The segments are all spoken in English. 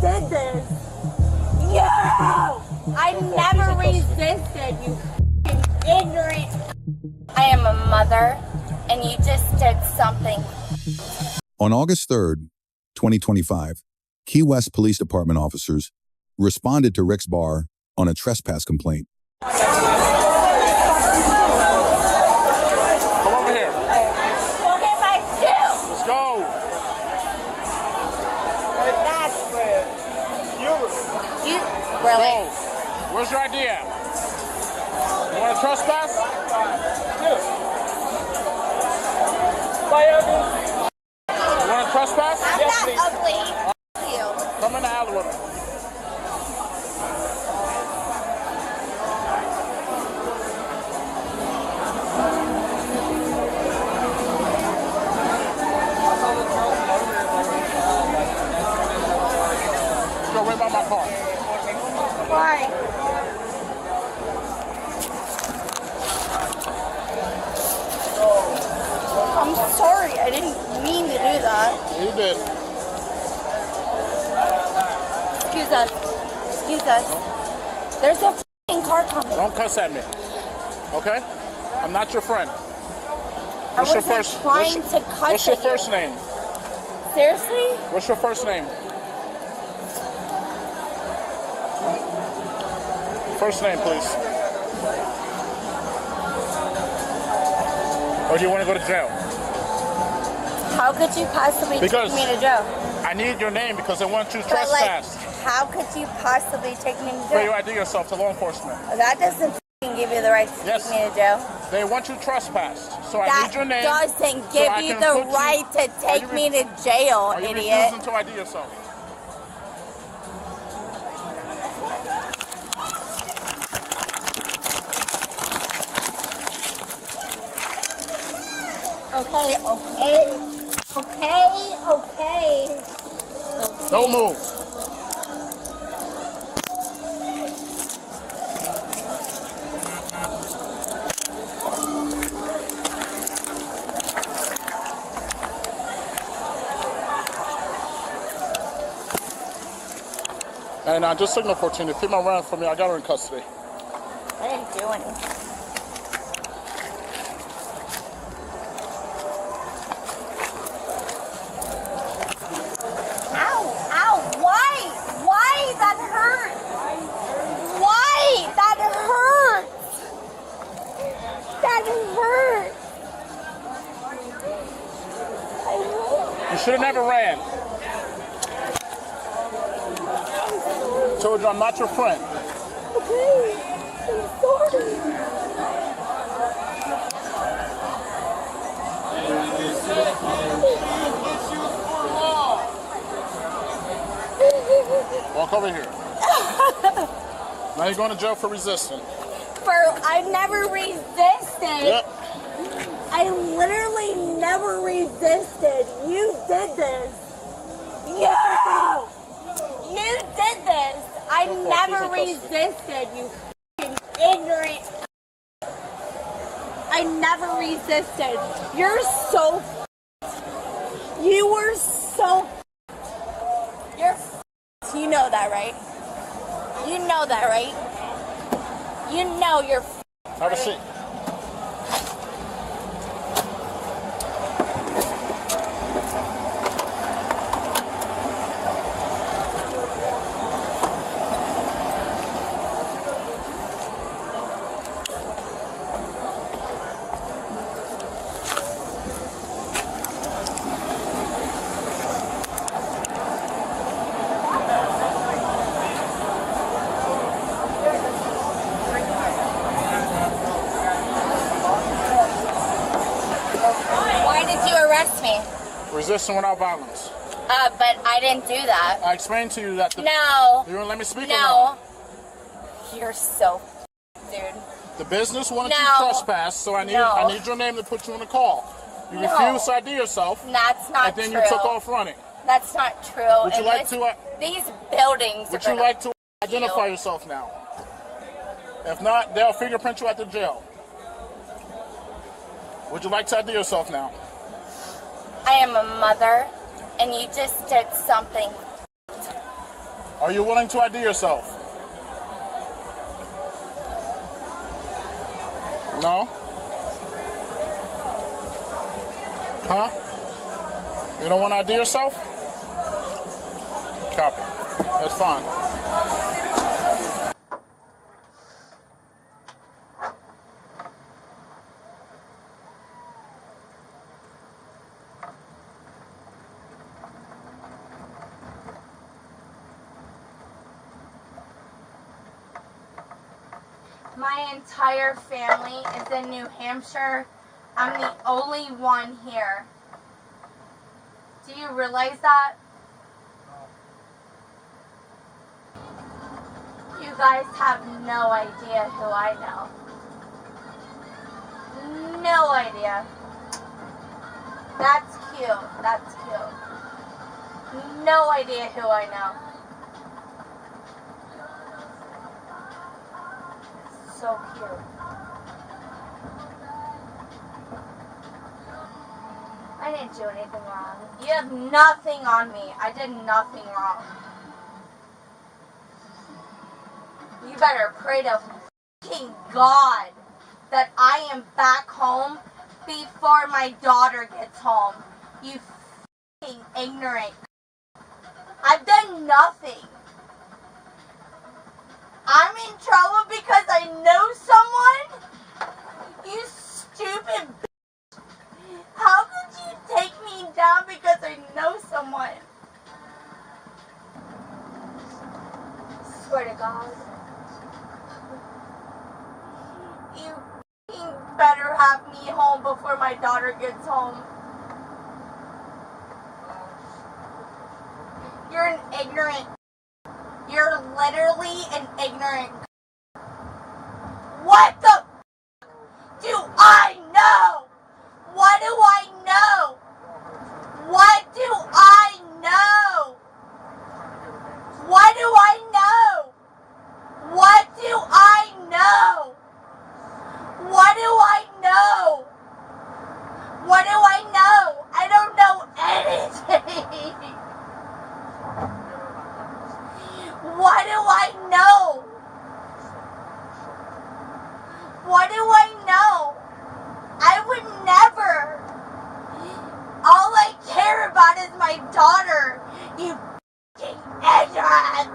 did this. You! I never resisted, you ignorant. I am a mother, and you just did something. On August 3rd, 2025, Key West Police Department officers responded to Rick's bar on a trespass complaint. Come over here. Look at my shoe! Let's go. That's rude. You really? Go. Where's your ID at? You want to trespass? You want to trespass? I'm Yes, not please. ugly. You. Come in the alley with me. Go right by my car. Why? I'm sorry. I didn't mean to do that. You did. Excuse us. Excuse us. There's a f***ing car coming. Don't cuss at me. Okay? I'm not your friend. I wasn't trying to cuss What's your at you. first name? Seriously? What's your first name? First name, please. Or do you want to go to jail? How could you possibly take me to jail? I need your name because I want you to But, like, trespass. how could you possibly take me to Where you jail? ID yourself to law enforcement. That doesn't f***ing give you the right to Yes. take me to jail. They want you trespassed. So I That need your name. doesn't so give I you can the put right to Are take you me to jail, Are you idiot. refusing to ID yourself? Okay. Don't move. And just signal 14. If female ran for me, I got her in custody. I didn't do anything. Ow, why? Why? That hurt. Why? That hurt. That hurt. You should have never ran. Told you I'm not your friend. Okay, I'm sorry. Walk over here. Now you're going to jail for resisting. I never resisted. Yep. I literally never resisted. You did this. You did this. I never resisted, you f***ing ignorant. I never resisted. You're so You were so You're You know that, right? You know that, right? You know you're Have a seat. Resisting without violence. But I didn't do that. I explained to you that No. You won't let me speak or No. You're so dude. The business wanted No. you to trespass, so I need your name to put you on the call. You refused to ID yourself. That's not and then true. you took off running. That's not true. Would you like to these buildings Would you like to identify yourself now? If not, they'll fingerprint you at the jail. Would you like to ID yourself now? I am a mother, and you just did something. Are you willing to ID yourself? No? Huh? You don't want to ID yourself? Copy. That's fine. My entire family is in New Hampshire. I'm the only one here. Do you realize that? You guys have no idea who I know. No idea. That's cute. That's cute. No idea who I know. So cute. I didn't do anything wrong. You have nothing on me. I did nothing wrong. You better pray to fucking God that I am back home before my daughter gets home. You fucking ignorant. I've done nothing. I'm in trouble because I know someone? You stupid bitch. How could you take me down because I know someone? Swear to God. You better have me home before my daughter gets home. You're an ignorant. You're literally an ignorant. What the do I know? What do I know? What do I know? What do I know? What do I know? What do I know? What do I know? I don't know anything. What do I know? What do I know? I would never. All I care about is my daughter. You f***ing ignorant.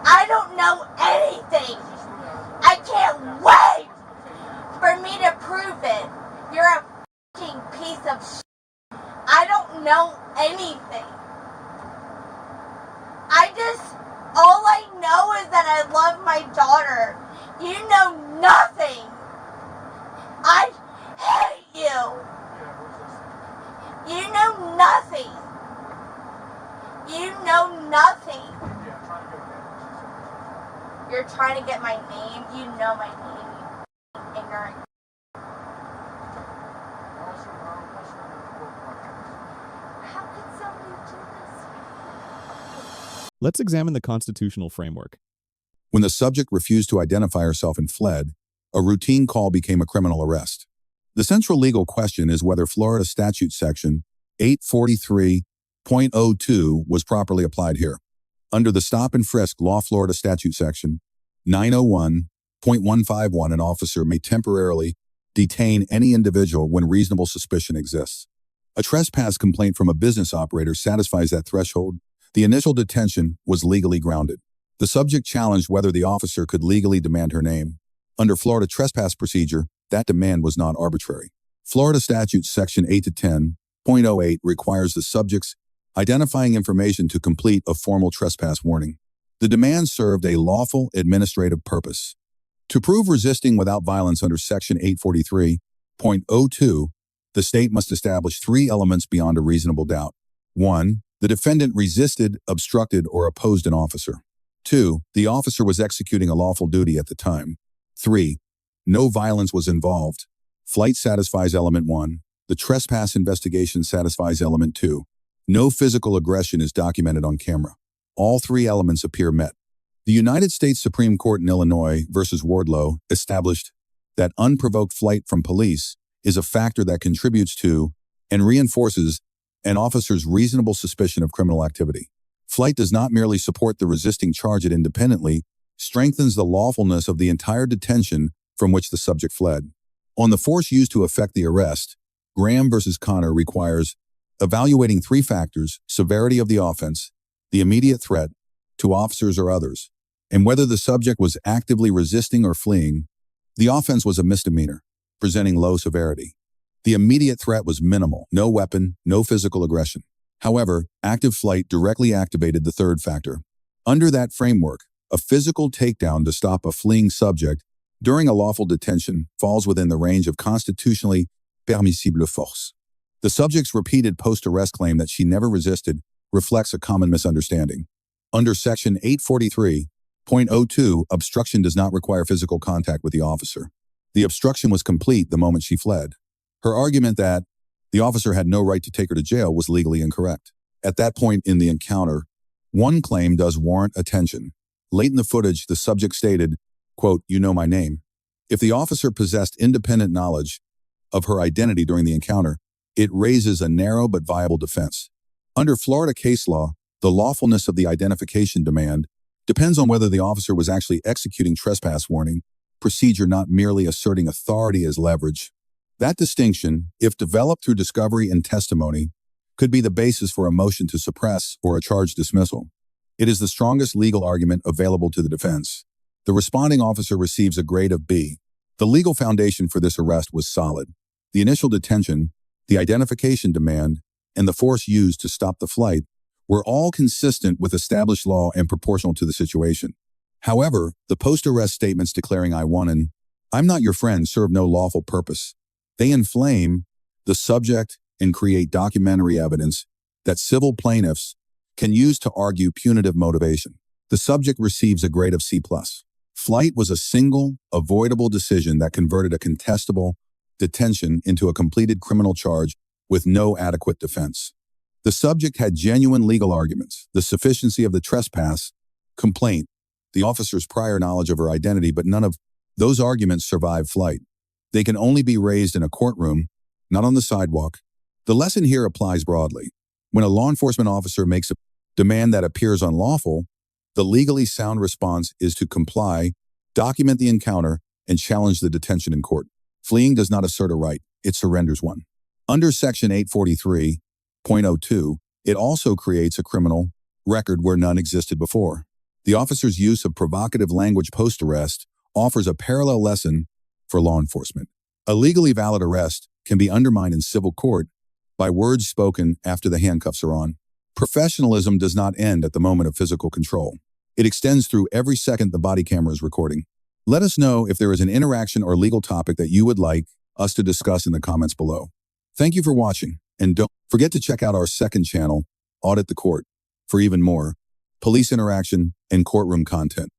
I don't know anything. I can't wait for me to prove it. You're a f***ing piece of shit. I don't know anything. All I know is that I love my daughter. You know nothing. I hate you. You know nothing. You know nothing. You're trying to get my name. You know my name, you ignorant. How could somebody do this? Let's examine the constitutional framework. When the subject refused to identify herself and fled, a routine call became a criminal arrest. The central legal question is whether Florida Statute Section 843.02 was properly applied here. Under the Stop and Frisk Law, Florida Statute Section 901.151, an officer may temporarily detain any individual when reasonable suspicion exists. A trespass complaint from a business operator satisfies that threshold. The initial detention was legally grounded. The subject challenged whether the officer could legally demand her name. Under Florida trespass procedure, that demand was not arbitrary. Florida Statute Section 8 to 10.08 requires the subject's identifying information to complete a formal trespass warning. The demand served a lawful administrative purpose. To prove resisting without violence under Section 843.02, the state must establish three elements beyond a reasonable doubt. 1. The defendant resisted, obstructed, or opposed an officer. 2. The officer was executing a lawful duty at the time. 3. No violence was involved. Flight satisfies element 1. The trespass investigation satisfies element 2. No physical aggression is documented on camera. All three elements appear met. The United States Supreme Court in Illinois versus Wardlow established that unprovoked flight from police is a factor that contributes to and reinforces an officer's reasonable suspicion of criminal activity. Flight does not merely support the resisting charge, it independently strengthens the lawfulness of the entire detention from which the subject fled. On the force used to effect the arrest, Graham versus Connor requires evaluating three factors: severity of the offense, the immediate threat to officers or others, and whether the subject was actively resisting or fleeing. The offense was a misdemeanor, presenting low severity. The immediate threat was minimal: no weapon, no physical aggression. However, active flight directly activated the third factor. Under that framework, a physical takedown to stop a fleeing subject during a lawful detention falls within the range of constitutionally permissible force. The subject's repeated post-arrest claim that she never resisted reflects a common misunderstanding. Under Section 843.02, obstruction does not require physical contact with the officer. The obstruction was complete the moment she fled. Her argument that the officer had no right to take her to jail was legally incorrect. At that point in the encounter, one claim does warrant attention. Late in the footage, the subject stated, quote, "You know my name." If the officer possessed independent knowledge of her identity during the encounter, it raises a narrow but viable defense. Under Florida case law, the lawfulness of the identification demand depends on whether the officer was actually executing trespass warning procedure, not merely asserting authority as leverage. That distinction, if developed through discovery and testimony, could be the basis for a motion to suppress or a charge dismissal. It is the strongest legal argument available to the defense. The responding officer receives a grade of B. The legal foundation for this arrest was solid. The initial detention, the identification demand, and the force used to stop the flight were all consistent with established law and proportional to the situation. However, the post-arrest statements declaring "I won" and "I'm not your friend" serve no lawful purpose. They inflame the subject and create documentary evidence that civil plaintiffs can use to argue punitive motivation. The subject receives a grade of C+. Flight was a single, avoidable decision that converted a contestable detention into a completed criminal charge with no adequate defense. The subject had genuine legal arguments: the sufficiency of the trespass complaint, the officer's prior knowledge of her identity, but none of those arguments survive flight. They can only be raised in a courtroom, not on the sidewalk. The lesson here applies broadly. When a law enforcement officer makes a demand that appears unlawful, the legally sound response is to comply, document the encounter, and challenge the detention in court. Fleeing does not assert a right, it surrenders one. Under Section 843.02, it also creates a criminal record where none existed before. The officer's use of provocative language post-arrest offers a parallel lesson for law enforcement. A legally valid arrest can be undermined in civil court by words spoken after the handcuffs are on. Professionalism does not end at the moment of physical control. It extends through every second the body camera is recording. Let us know if there is an interaction or legal topic that you would like us to discuss in the comments below. Thank you for watching, and don't forget to check out our second channel, Audit the Court, for even more police interaction and courtroom content.